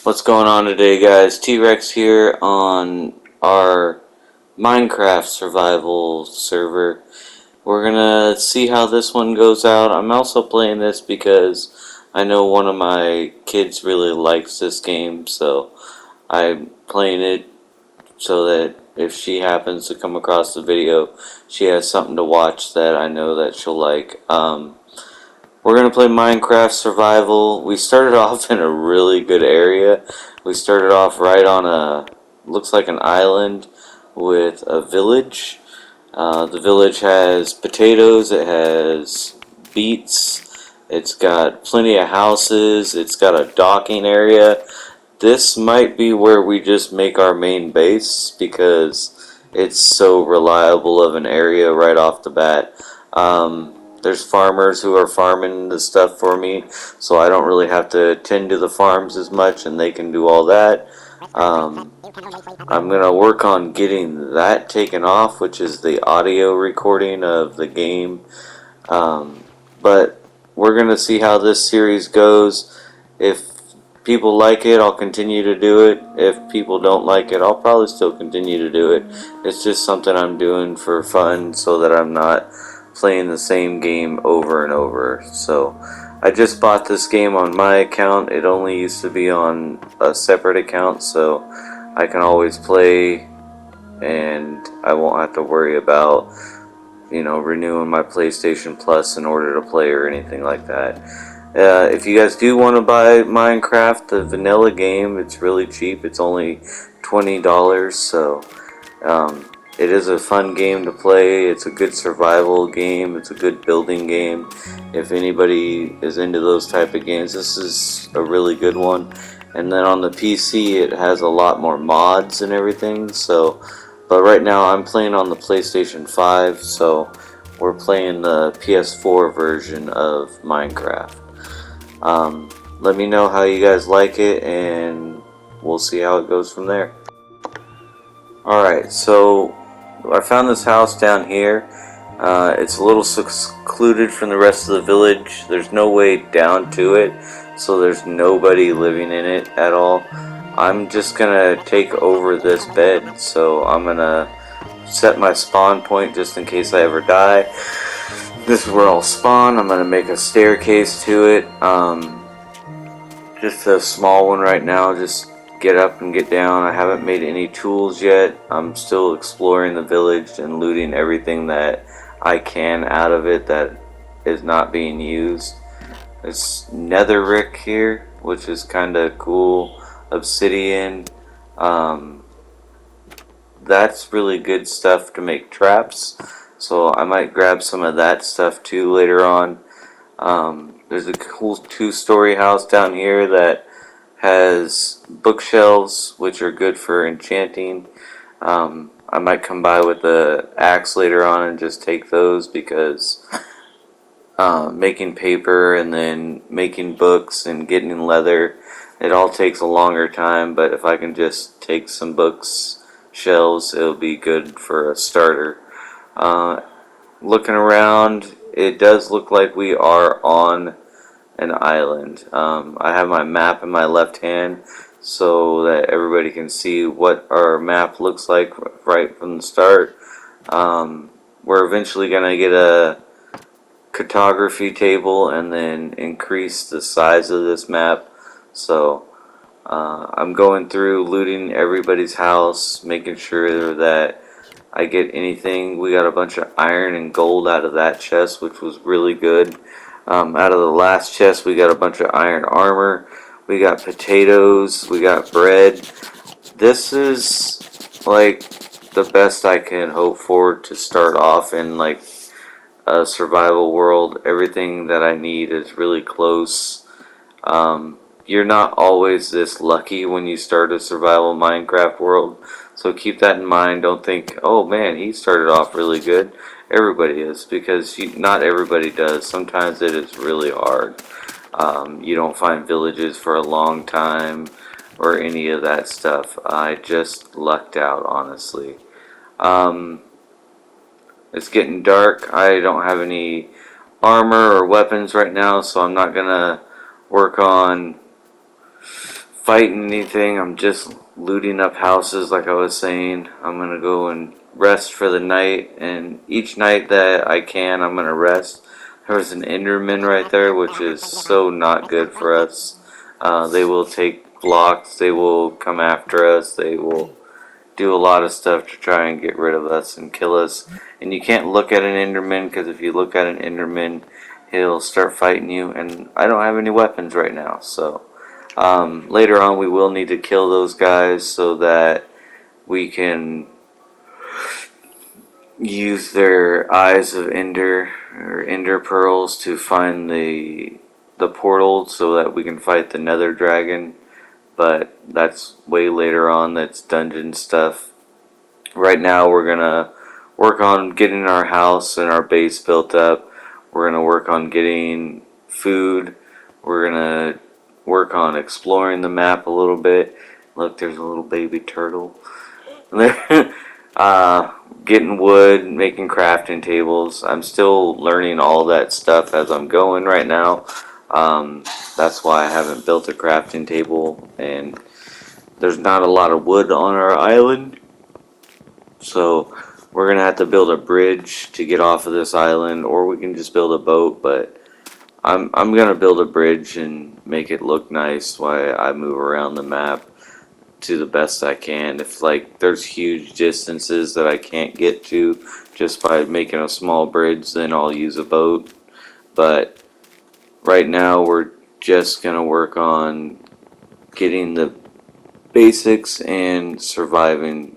What's going on today, guys? T-Rex here on our Minecraft survival server. We're gonna see how this one goes out. I'm also playing this because I know one of my kids really likes this game, so I'm playing it so that if she happens to come across the video, she has something to watch that I know that she'll like. We're going to play Minecraft Survival. We started off in a really good area. We started off right on looks like an island with a village. The village has potatoes, it has beets, it's got plenty of houses, it's got a docking area. This might be where we just make our main base because it's so reliable of an area right off the bat. There's farmers who are farming the stuff for me, so I don't really have to tend to the farms as much, and they can do all that. I'm going to work on getting that taken off, which is the audio recording of the game. But we're going to see how this series goes. If people like it, I'll continue to do it. If people don't like it, I'll probably still continue to do it. It's just something I'm doing for fun so that I'm not playing the same game over and over. So I just bought this game on my account. It only used to be on a separate account, so I can always play and I won't have to worry about renewing my PlayStation Plus in order to play or anything like that. If you guys do want to buy Minecraft, the vanilla game, it's really cheap. It's only $20, so it is a fun game to play. It's a good survival game. It's a good building game. If anybody is into those type of games, this is a really good one. And then on the PC, it has a lot more mods and everything. So, but right now I'm playing on the PlayStation 5, so we're playing the PS4 version of Minecraft. Let me know how you guys like it, and we'll see how it goes from there. Alright, so I found this house down here. It's a little secluded from the rest of the village. There's no way down to it, so there's nobody living in it at all. I'm just gonna take over this bed, so I'm gonna set my spawn point just in case I ever die. This is where I'll spawn. I'm gonna make a staircase to it. Just a small one right now, just get up and get down. I haven't made any tools yet. I'm still exploring the village and looting everything that I can out of it that is not being used. There's netherrack here, which is kind of cool. Obsidian. That's really good stuff to make traps, so I might grab some of that stuff too later on. There's a cool two-story house down here that has bookshelves, which are good for enchanting. I might come by with the axe later on and just take those because making paper and then making books and getting leather, it all takes a longer time, but if I can just take some books shelves, it'll be good for a starter. Looking around, it does look like we are on an island. I have my map in my left hand so that everybody can see what our map looks like right from the start. We're eventually going to get a cartography table and then increase the size of this map. So I'm going through looting everybody's house, making sure that I get anything. We got a bunch of iron and gold out of that chest, which was really good. Out of the last chest, we got a bunch of iron armor. We got potatoes. We got bread. This is like the best I can hope for to start off in like a survival world. Everything that I need is really close. You're not always this lucky when you start a survival Minecraft world, so keep that in mind. Don't think, oh man, he started off really good. Everybody is, because not everybody does. Sometimes it is really hard. You don't find villages for a long time or any of that stuff. I just lucked out, honestly. It's getting dark. I don't have any armor or weapons right now, so I'm not gonna work on fighting anything. I'm just looting up houses like I was saying. I'm gonna go and rest for the night, and each night that I can, I'm gonna rest. There was an Enderman right there, which is so not good for us. They will take blocks, they will come after us, they will do a lot of stuff to try and get rid of us and kill us. And you can't look at an Enderman, because if you look at an Enderman, he'll start fighting you, and I don't have any weapons right now, so later on we will need to kill those guys so that we can use their eyes of Ender or Ender pearls to find the portal so that we can fight the Nether Dragon. But that's way later on. That's dungeon stuff. Right now we're gonna work on getting our house and our base built up. We're gonna work on getting food. We're gonna work on exploring the map a little bit. Look, there's a little baby turtle. Getting wood, making crafting tables. I'm still learning all that stuff as I'm going right now. That's why I haven't built a crafting table, and there's not a lot of wood on our island. So we're gonna have to build a bridge to get off of this island, or we can just build a boat. But I'm gonna build a bridge and make it look nice while I move around the map to the best I can. If like there's huge distances that I can't get to just by making a small bridge, then I'll use a boat. But right now we're just gonna work on getting the basics and surviving.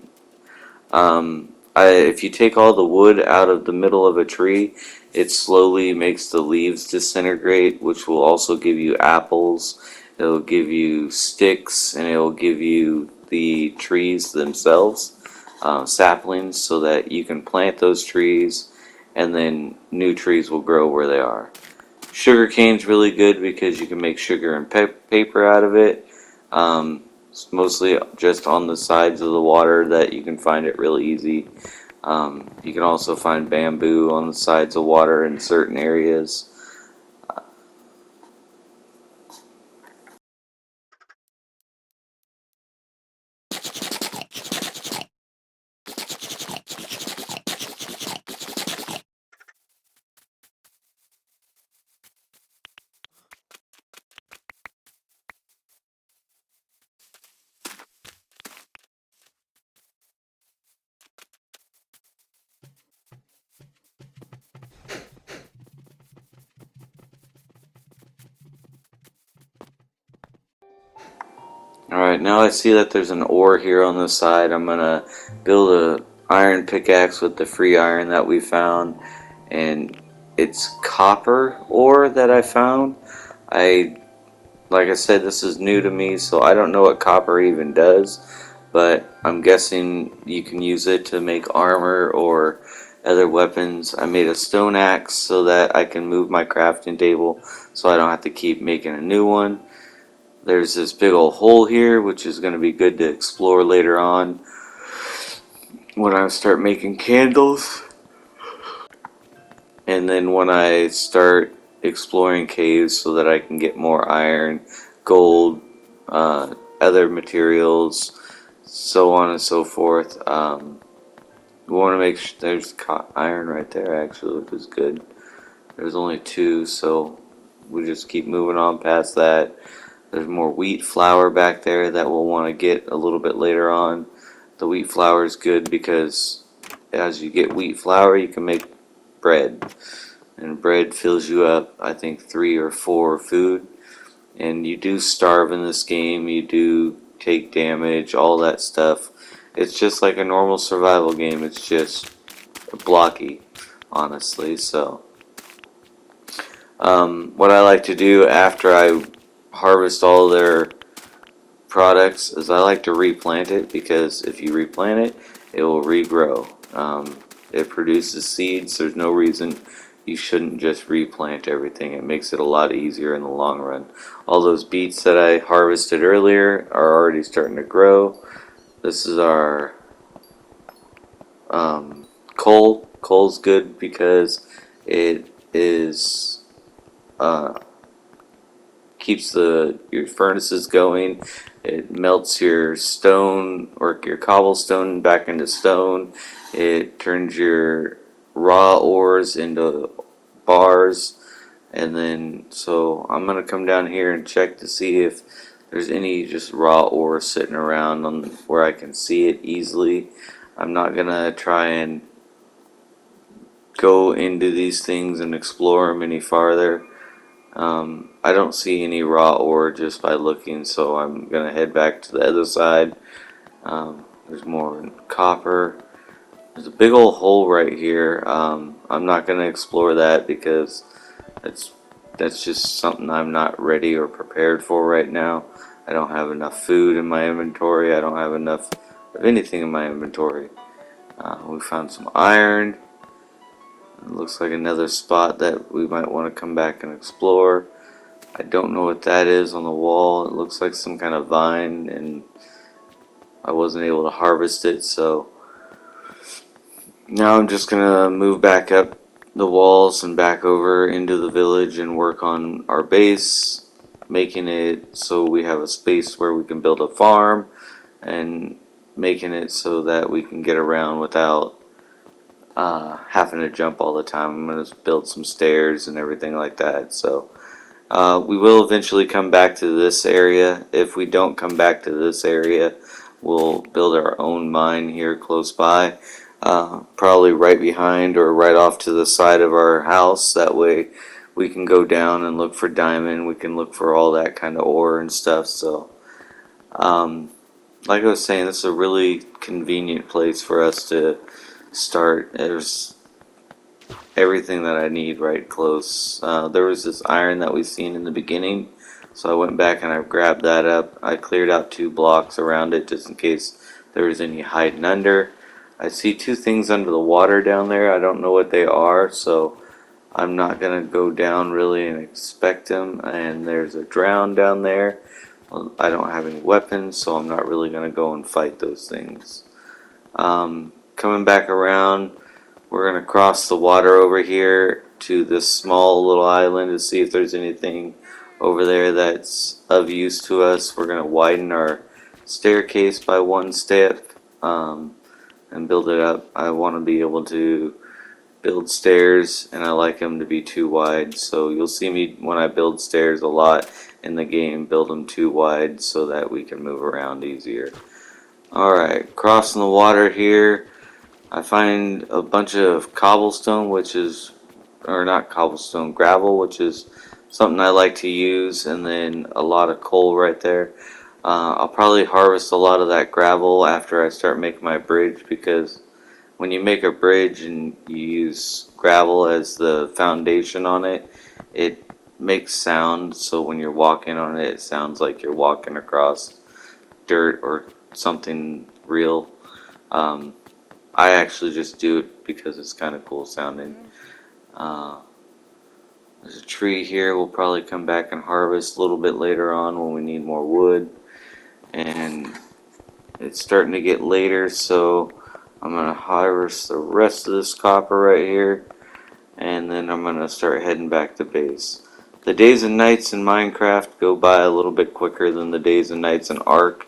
If you take all the wood out of the middle of a tree, it slowly makes the leaves disintegrate, which will also give you apples. It'll give you sticks, and it'll give you the trees themselves, saplings, so that you can plant those trees, and then new trees will grow where they are. Sugar cane's really good because you can make sugar and paper out of it. It's mostly just on the sides of the water that you can find it really easy. You can also find bamboo on the sides of water in certain areas. Alright, now I see that there's an ore here on the side. I'm gonna build a iron pickaxe with the free iron that we found, and it's copper ore that I found. Like I said, this is new to me, so I don't know what copper even does, but I'm guessing you can use it to make armor or other weapons. I made a stone axe so that I can move my crafting table so I don't have to keep making a new one. There's this big old hole here, which is going to be good to explore later on when I start making candles. And then when I start exploring caves so that I can get more iron, gold, other materials, so on and so forth. We want to make sure there's iron right there actually, which is good. There's only two, so we just keep moving on past that. There's more wheat flour back there that we'll want to get a little bit later on. The wheat flour is good because as you get wheat flour, you can make bread. And bread fills you up, I think, 3 or 4 food. And you do starve in this game, you do take damage, all that stuff. It's just like a normal survival game, it's just blocky, honestly. So, what I like to do after I harvest all their products is I like to replant it, because if you replant it, it will regrow. It produces seeds. There's no reason you shouldn't just replant everything. It makes it a lot easier in the long run. All those beets that I harvested earlier are already starting to grow. This is our coal. Coal's good because it is keeps your furnaces going. It melts your stone or your cobblestone back into stone. It turns your raw ores into bars. And then, so I'm going to come down here and check to see if there's any just raw ore sitting around on where I can see it easily. I'm not going to try and go into these things and explore them any farther. I don't see any raw ore just by looking, so I'm going to head back to the other side. There's more copper. There's a big old hole right here. I'm not going to explore that because that's just something I'm not ready or prepared for right now. I don't have enough food in my inventory. I don't have enough of anything in my inventory. We found some iron. It looks like another spot that we might want to come back and explore. I don't know what that is on the wall. It looks like some kind of vine, and I wasn't able to harvest it, so now I'm just gonna move back up the walls and back over into the village and work on our base, making it so we have a space where we can build a farm, and making it so that we can get around without having to jump all the time. I'm going to build some stairs and everything like that. So we will eventually come back to this area. If we don't come back to this area, we'll build our own mine here close by. Probably right behind or right off to the side of our house. That way we can go down and look for diamond. We can look for all that kind of ore and stuff. So like I was saying, this is a really convenient place for us to start. There's everything that I need right close. There was this iron that we seen in the beginning, so I went back and I grabbed that up. I cleared out 2 blocks around it just in case there was any hiding under. I see 2 things under the water down there. I don't know what they are, so I'm not gonna go down really and expect them. And there's a drown down there. I don't have any weapons, so I'm not really gonna go and fight those things. Coming back around, we're going to cross the water over here to this small little island to see if there's anything over there that's of use to us. We're going to widen our staircase by 1 step and build it up. I want to be able to build stairs, and I like them to be too wide. So you'll see me when I build stairs a lot in the game, build them too wide so that we can move around easier. Alright, crossing the water here. I find a bunch of cobblestone, or not cobblestone, gravel, which is something I like to use, and then a lot of coal right there. I'll probably harvest a lot of that gravel after I start making my bridge, because when you make a bridge and you use gravel as the foundation on it, it makes sound, so when you're walking on it, it sounds like you're walking across dirt or something real. I actually just do it because it's kind of cool sounding. There's a tree here. We'll probably come back and harvest a little bit later on when we need more wood. And it's starting to get later, so I'm going to harvest the rest of this copper right here. And then I'm going to start heading back to base. The days and nights in Minecraft go by a little bit quicker than the days and nights in Ark.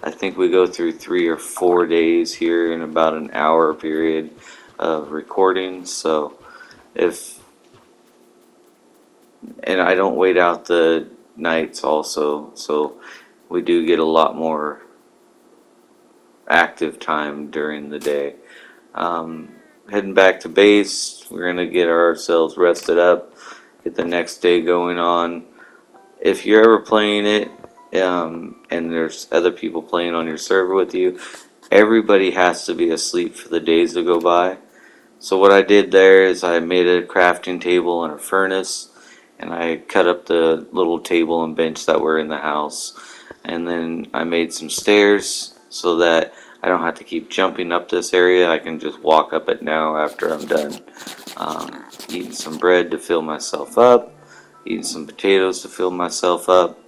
I think we go through 3 or 4 days here in about an hour period of recording. So and I don't wait out the nights also, so we do get a lot more active time during the day. Heading back to base, we're gonna get ourselves rested up, get the next day going on. If you're ever playing it, and there's other people playing on your server with you, everybody has to be asleep for the days to go by. So what I did there is I made a crafting table and a furnace, and I cut up the little table and bench that were in the house, and then I made some stairs so that I don't have to keep jumping up this area. I can just walk up it now after I'm done eating some bread to fill myself up, eating some potatoes to fill myself up.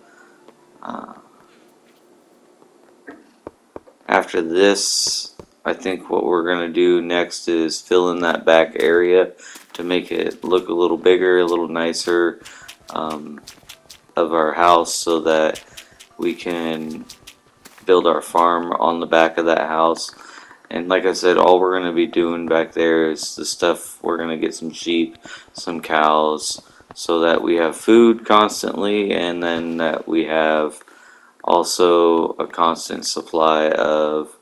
After this, I think what we're going to do next is fill in that back area to make it look a little bigger, a little nicer of our house, so that we can build our farm on the back of that house. And like I said, all we're going to be doing back there is the stuff. We're going to get some sheep, some cows, so that we have food constantly, and then that we have also a constant supply of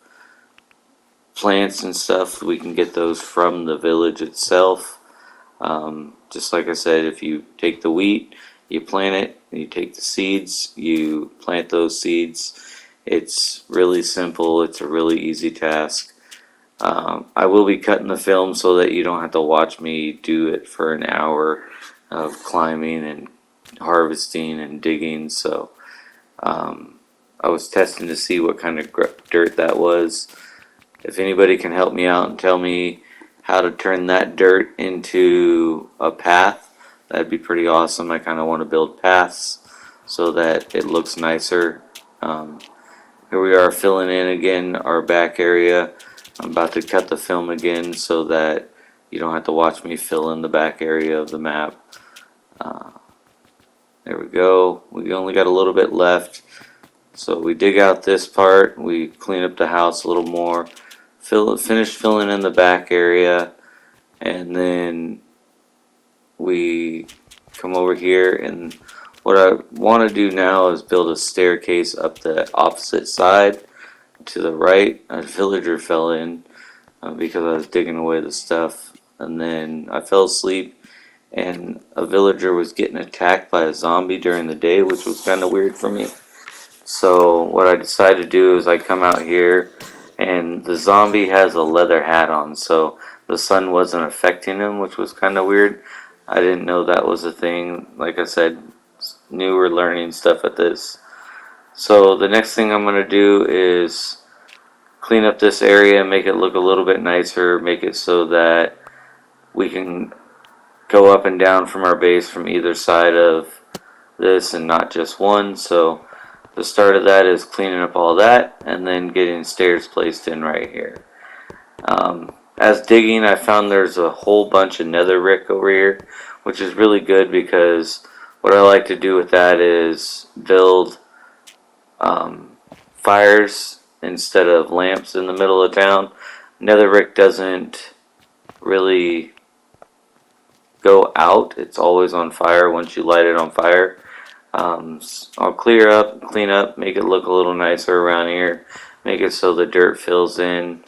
plants and stuff. We can get those from the village itself. Just like I said, if you take the wheat, you plant it, you take the seeds, you plant those seeds. It's really simple. It's a really easy task. I will be cutting the film so that you don't have to watch me do it for an hour of climbing and harvesting and digging. So I was testing to see what kind of dirt that was. If anybody can help me out and tell me how to turn that dirt into a path, that'd be pretty awesome. I kind of want to build paths so that it looks nicer. Here we are filling in again our back area. I'm about to cut the film again so that you don't have to watch me fill in the back area of the map. There we go. We only got a little bit left. So we dig out this part, we clean up the house a little more, finish filling in the back area, and then we come over here, and what I want to do now is build a staircase up the opposite side to the right. A villager fell in because I was digging away the stuff, and then I fell asleep, and a villager was getting attacked by a zombie during the day, which was kind of weird for me. So what I decided to do is I come out here, and the zombie has a leather hat on, so the sun wasn't affecting him, which was kind of weird. I didn't know that was a thing. Like I said, newer learning stuff at this. So the next thing I'm going to do is clean up this area, make it look a little bit nicer, make it so that we can go up and down from our base from either side of this and not just one. So the start of that is cleaning up all that and then getting stairs placed in right here. As digging, I found there's a whole bunch of netherrack over here, which is really good because what I like to do with that is build fires instead of lamps in the middle of town. Netherrack doesn't really go out. It's always on fire once you light it on fire. I'll clear up, clean up, make it look a little nicer around here, make it so the dirt fills in,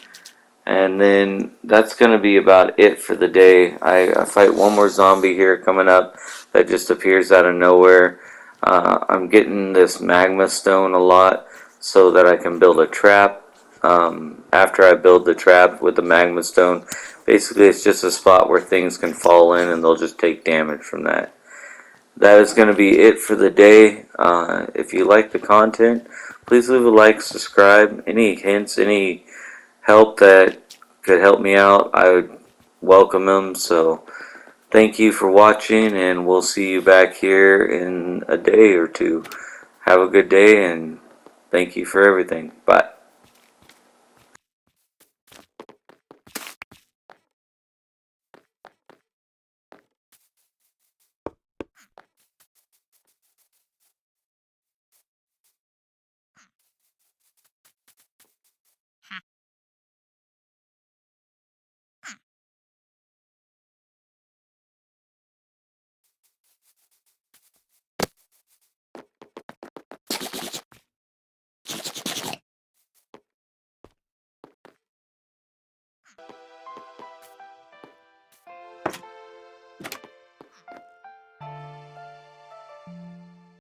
and then that's going to be about it for the day. I fight one more zombie here coming up that just appears out of nowhere. I'm getting this magma stone a lot so that I can build a trap. After I build the trap with the magma stone, basically it's just a spot where things can fall in and they'll just take damage from that. That is going to be it for the day. If you like the content, please leave a like, subscribe. Any hints, any help that could help me out, I would welcome them. So thank you for watching, and we'll see you back here in a day or two. Have a good day, and thank you for everything. Bye.